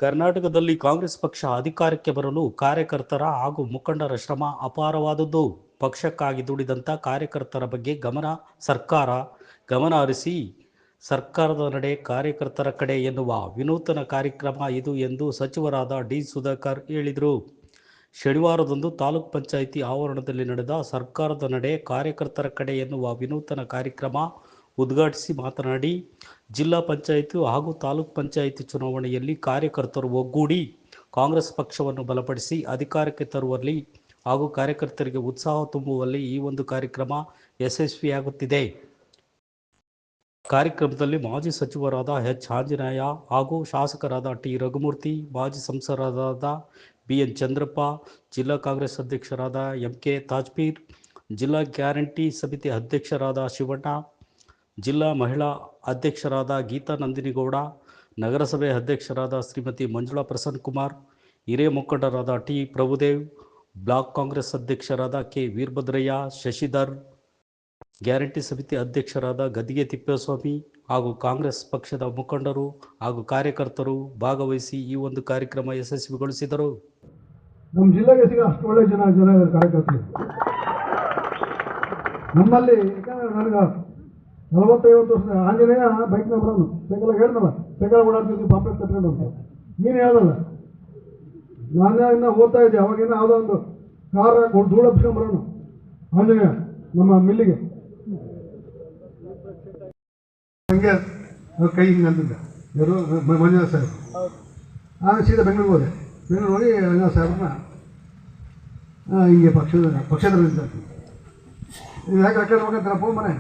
ಕರ್ನಾಟಕದಲ್ಲಿ ಕಾಂಗ್ರೆಸ್ ಪಕ್ಷ ಅಧಿಕಾರಕ್ಕೆ ಬರಲು ಕಾರ್ಯಕರ್ತರ ಹಾಗೂ ಮುಖಂಡರ ಶ್ರಮ ಅಪಾರವಾದದ್ದು. ಪಕ್ಷಕ್ಕಾಗಿ ದುಡಿದಂಥ ಕಾರ್ಯಕರ್ತರ ಬಗ್ಗೆ ಸರ್ಕಾರ ಗಮನ ಹರಿಸಿ ಸರ್ಕಾರದ ನಡೆ ಕಾರ್ಯಕರ್ತರ ಕಡೆ ಎನ್ನುವ ವಿನೂತನ ಕಾರ್ಯಕ್ರಮ ಇದು ಎಂದು ಸಚಿವರಾದ ಡಿ ಸುಧಾಕರ್ ಹೇಳಿದರು. ಶನಿವಾರದಂದು ತಾಲೂಕ್ ಪಂಚಾಯಿತಿ ಆವರಣದಲ್ಲಿ ನಡೆದ ಸರ್ಕಾರದ ನಡೆ ಕಾರ್ಯಕರ್ತರ ಕಡೆ ಎನ್ನುವ ವಿನೂತನ ಕಾರ್ಯಕ್ರಮ ಉದ್ಘಾಟಿಸಿ ಮಾತನಾಡಿ, ಜಿಲ್ಲಾ ಪಂಚಾಯಿತಿ ಹಾಗೂ ತಾಲೂಕ್ ಪಂಚಾಯಿತಿ ಚುನಾವಣೆಯಲ್ಲಿ ಕಾರ್ಯಕರ್ತರು ಒಗ್ಗೂಡಿ ಕಾಂಗ್ರೆಸ್ ಪಕ್ಷವನ್ನು ಬಲಪಡಿಸಿ ಅಧಿಕಾರಕ್ಕೆ ತರುವಲ್ಲಿ ಹಾಗೂ ಕಾರ್ಯಕರ್ತರಿಗೆ ಉತ್ಸಾಹ ತುಂಬುವಲ್ಲಿ ಈ ಒಂದು ಕಾರ್ಯಕ್ರಮ ಯಶಸ್ವಿಯಾಗುತ್ತಿದೆ. ಕಾರ್ಯಕ್ರಮದಲ್ಲಿ ಮಾಜಿ ಸಚಿವರಾದ ಎಚ್ ಆಂಜನೇಯ ಹಾಗೂ ಶಾಸಕರಾದ ಟಿ ರಘುಮೂರ್ತಿ, ಮಾಜಿ ಸಂಸದರಾದ ಬಿಎನ್ ಚಂದ್ರಪ್ಪ, ಜಿಲ್ಲಾ ಕಾಂಗ್ರೆಸ್ ಅಧ್ಯಕ್ಷರಾದ ಎಂಕೆ ತಾಜ್ಪೀರ್, ಜಿಲ್ಲಾ ಗ್ಯಾರಂಟಿ ಸಮಿತಿ ಅಧ್ಯಕ್ಷರಾದ ಶಿವಣ್ಣ, ಜಿಲ್ಲಾ ಮಹಿಳಾ ಅಧ್ಯಕ್ಷರಾದ ಗೀತಾ ನಂದಿನಿಗೌಡ, ನಗರಸಭೆ ಅಧ್ಯಕ್ಷರಾದ ಶ್ರೀಮತಿ ಮಂಜುಳಾ ಪ್ರಸನ್ನಕುಮಾರ್, ಹಿರಿಯ ಮುಖಂಡರಾದ ಟಿ ಪ್ರಭುದೇವ್, ಬ್ಲಾಕ್ ಕಾಂಗ್ರೆಸ್ ಅಧ್ಯಕ್ಷರಾದ ಕೆ ವೀರಭದ್ರಯ್ಯ, ಶಶಿಧರ್, ಗ್ಯಾರಂಟಿ ಸಮಿತಿ ಅಧ್ಯಕ್ಷರಾದ ಗದ್ದಿಗೆ ತಿಪ್ಪೇಸ್ವಾಮಿ ಹಾಗೂ ಕಾಂಗ್ರೆಸ್ ಪಕ್ಷದ ಮುಖಂಡರು ಹಾಗೂ ಕಾರ್ಯಕರ್ತರು ಭಾಗವಹಿಸಿ ಈ ಒಂದು ಕಾರ್ಯಕ್ರಮ ಯಶಸ್ವಿಗೊಳಿಸಿದರು. ನಮ್ಮ ಜಿಲ್ಲೆಗೆ ಸಿಗ ಅಷ್ಟು ಒಳ್ಳೆ ಜನ ಕಾರ್ಯಕರ್ತರು ನಮ್ಮಲ್ಲಿ. ನನಗೆ 40-50 ವರ್ಷ ಆಂಜನೇಯ ಬೈಕ್ನ ಬರೋನು, ಸೈಕಲ್ ಹೇಳ್ದಲ್ಲ, ಸೈಕಲ್ ಓಡಾಡ್ತಿದ್ವಿ ಪಾಂಪ್ಲೆಟ್ ಕಟ್ಕೊಂಡು ಅಂತ. ನೀನು ಹೇಳ್ದಲ್ಲ, ನಾನು ಇನ್ನು ಓದ್ತಾ ಇದ್ದೆ, ಅವಾಗಿನ ಯಾವುದೋ ಒಂದು ಕಾರ ಧೂಳು ಹಬ್ಸ್ಕೊಂಬರೋನು ಆಂಜನೇಯ ನಮ್ಮ ಮಿಲ್ಲಿಗೆ. ಹಂಗೆ ಕೈ ಹಿಂಗೆ ಅಂತಿದ್ದೆ, ಯಾರು ಮಂಜುನಾಥ್ ಸಾಹೇಬ್. ಆಗ ಸೀದಾ ಬೆಂಗಳೂರಿಗೆ ಹೋದೆ. ಬೆಂಗಳೂರು ಹೋಗಿ ಮಂಜುನಾಥ್ ಸಾಹೇಬ್ರನ್ನ ಹಿಂಗೆ ಪಕ್ಷದ ನಿಂತ ಇದು ಯಾಕೆ ರೆಕಾರ್ಡ್ ಮಾಡ್ಕೊಂತಾರಪ್ಪ ಮನೆ